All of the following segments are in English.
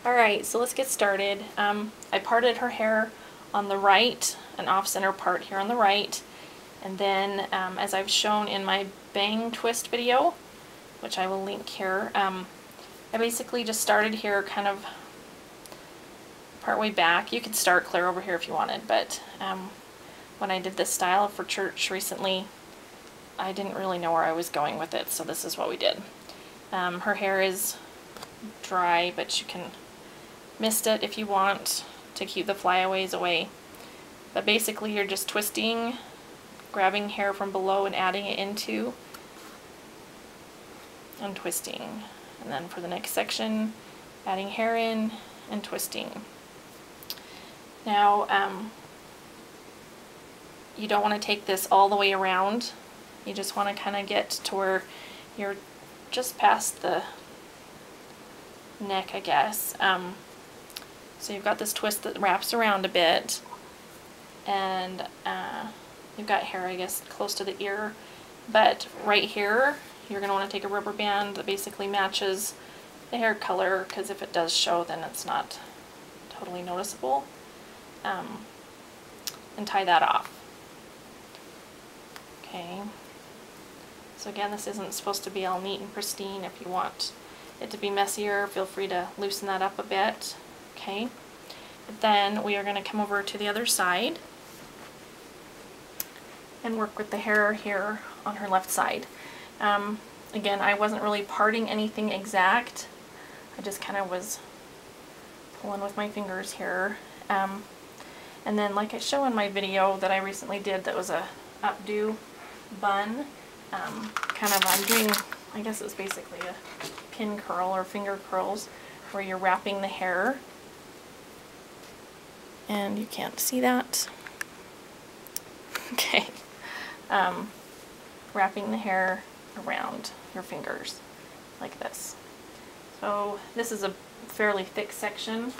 Alright, so let's get started. I parted her hair on the right, an off-center part here on the right, and then as I've shown in my bang twist video, which I will link here, I basically just started here kind of part way back. You could start clear over here if you wanted, but when I did this style for church recently, I didn't really know where I was going with it, so this is what we did. Her hair is dry, but you can mist it if you want to keep the flyaways away. But basically you're just twisting, grabbing hair from below and adding it into, and twisting. And then for the next section, adding hair in and twisting. Now, you don't want to take this all the way around. You just want to kind of get to where you're just past the neck, I guess. So you've got this twist that wraps around a bit, and you've got hair, I guess, close to the ear. But right here, you're going to want to take a rubber band that basically matches the hair color, because if it does show, then it's not totally noticeable. And tie that off. Okay. So again, this isn't supposed to be all neat and pristine. If you want it to be messier, feel free to loosen that up a bit. Okay. But then we are going to come over to the other side and work with the hair here on her left side. Again, I wasn't really parting anything exact. I just kind of was pulling with my fingers here. And then, like I show in my video that I recently did, that was a updo bun. I'm doing, I guess it's basically a pin curl or finger curls, where you're wrapping the hair. And you can't see that. Okay. Wrapping the hair around your fingers like this. So this is a fairly thick section.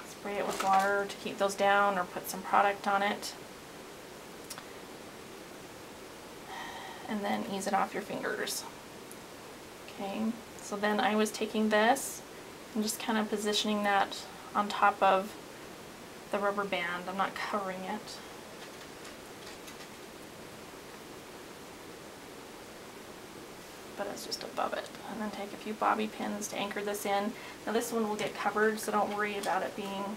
Spray it with water to keep those down, or put some product on it. And then ease it off your fingers. Okay, so then I was taking this and just kind of positioning that on top of the rubber band. I'm not covering it. But it's just above it. And then take a few bobby pins to anchor this in. Now this one will get covered, so don't worry about it being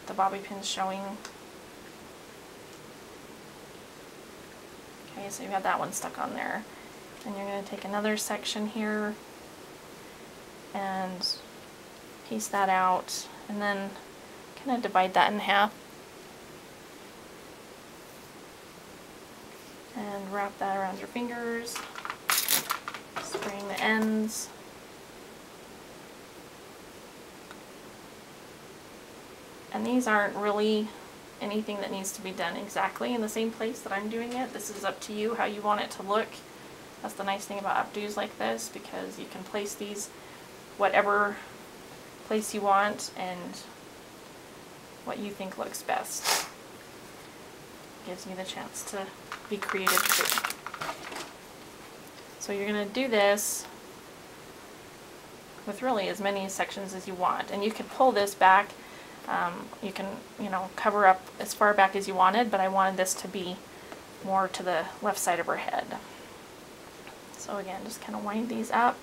the bobby pins showing. Okay, so you have that one stuck on there. And you're going to take another section here and piece that out, and then kind of divide that in half. And wrap that around your fingers, spraying the ends. And these aren't really anything that needs to be done exactly in the same place that I'm doing it. This is up to you how you want it to look. That's the nice thing about updos like this, because you can place these whatever place you want and what you think looks best. Gives you the chance to be creative too. So you're going to do this with really as many sections as you want, and you can pull this back. You can, cover up as far back as you wanted, but I wanted this to be more to the left side of her head. So again, just kind of wind these up.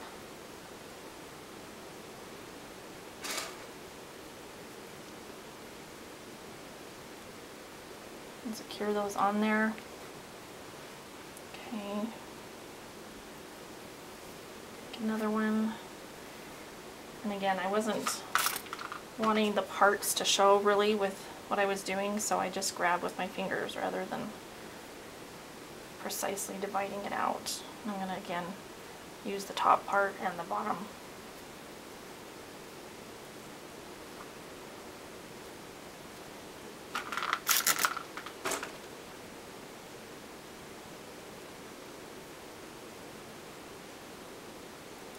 And secure those on there. Okay. Take another one. And again, I wasn't wanting the parts to show really with what I was doing, so I just grabbed with my fingers rather than precisely dividing it out. I'm going to again use the top part and the bottom.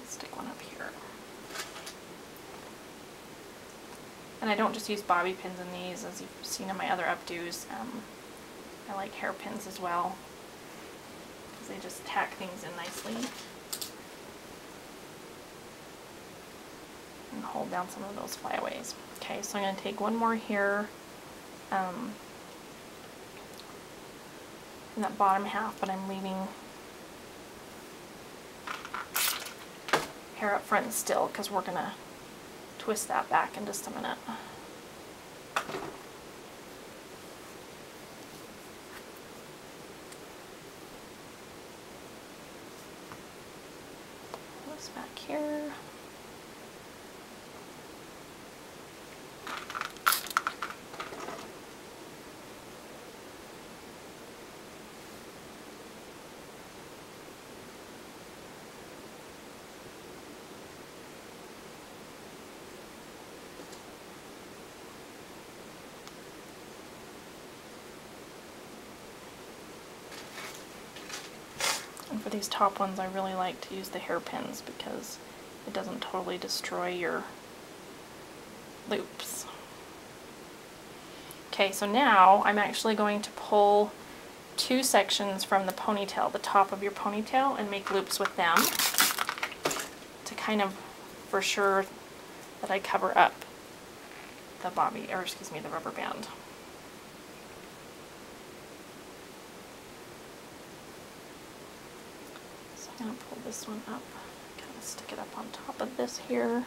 Stick one up here. And I don't just use bobby pins in these, as you've seen in my other updos. I like hairpins as well, because they just tack things in nicely. and hold down some of those flyaways. Okay, so I'm going to take one more here in that bottom half, but I'm leaving hair up front still because we're going to twist that back in just a minute. This back here. And for these top ones, I really like to use the hairpins because it doesn't totally destroy your loops. Okay, so now I'm actually going to pull two sections from the ponytail, the top of your ponytail, and make loops with them to kind of for sure that I cover up the bobby, or excuse me, the rubber band. I'm going to pull this one up, kind of stick it up on top of this here.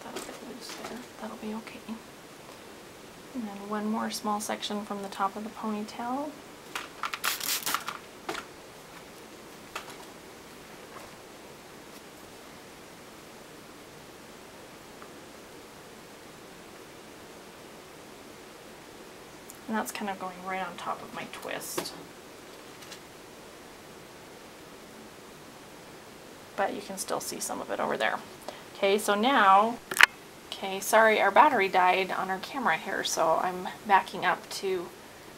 Got that a bit loose there. That'll be okay. And then one more small section from the top of the ponytail. And that's kind of going right on top of my twist. But you can still see some of it over there. Okay, so now, okay, sorry, our battery died on our camera here, so I'm backing up to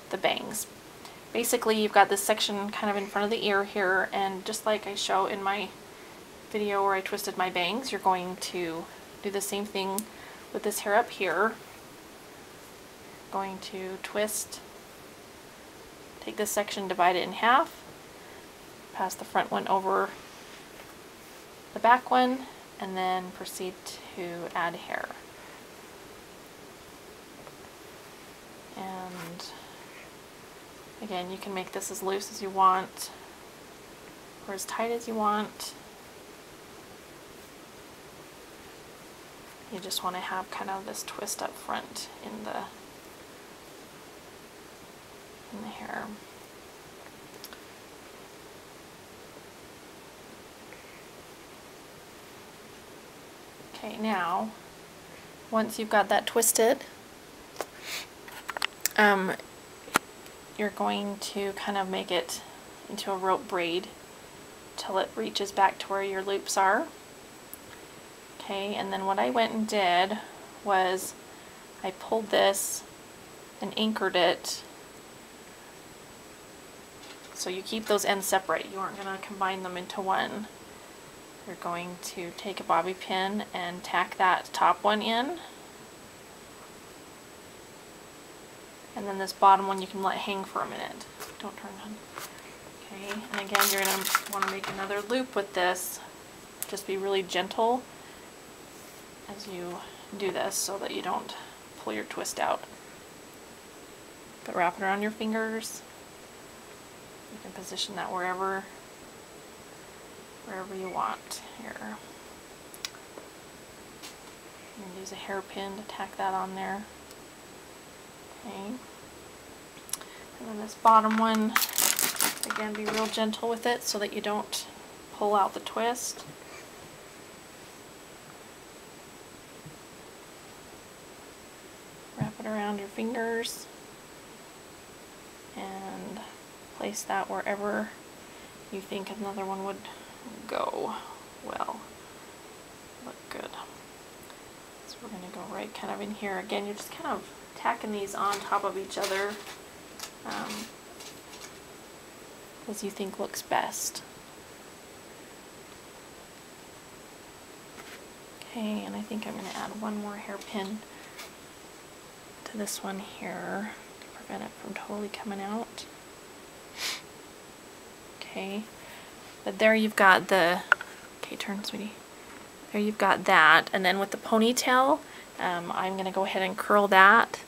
the bangs. Basically, you've got this section kind of in front of the ear here, and just like I show in my video where I twisted my bangs, you're going to do the same thing with this hair up here. Going to twist, take this section, divide it in half, pass the front one over the back one, and then proceed to add hair. And again, you can make this as loose as you want or as tight as you want. You just want to have kind of this twist up front in the hair. Okay, now once you've got that twisted, you're going to kind of make it into a rope braid till it reaches back to where your loops are. Okay, and then what I went and did was I pulled this and anchored it. So you keep those ends separate. You aren't going to combine them into one. You're going to take a bobby pin and tack that top one in. And then this bottom one you can let hang for a minute. Don't turn on. Okay, and again you're going to want to make another loop with this. Just be really gentle as you do this so that you don't pull your twist out. But wrap it around your fingers. You can position that wherever you want here. You can use a hairpin to tack that on there. Okay. And then this bottom one, again, be real gentle with it so that you don't pull out the twist. Wrap it around your fingers and place that wherever you think another one would go well. Look good. So we're going to go right kind of in here. Again, you're just kind of tacking these on top of each other as you think looks best. Okay, and I think I'm going to add one more hairpin to this one here to prevent it from totally coming out. Okay, but there you've got the, okay, turn, sweetie. There you've got that, and then with the ponytail, I'm going to go ahead and curl that,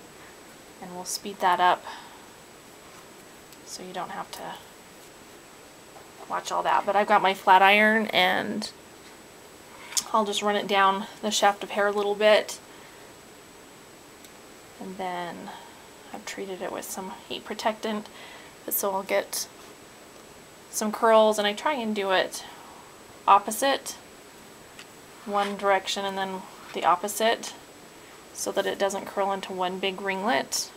and we'll speed that up so you don't have to watch all that. But I've got my flat iron, and I'll just run it down the shaft of hair a little bit, and then I've treated it with some heat protectant, but so I'll get some curls, and I try and do it opposite, one direction and then the opposite, so that it doesn't curl into one big ringlet.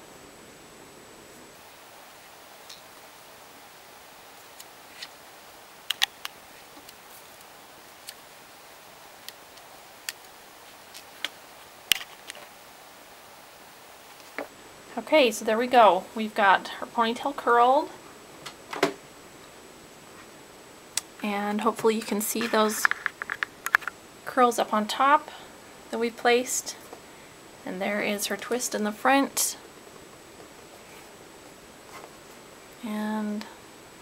Okay, so there we go. We've got her ponytail curled, and hopefully you can see those curls up on top that we placed. And there is her twist in the front. And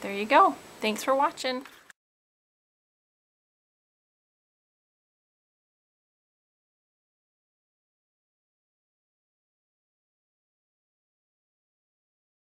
there you go. Thanks for watching.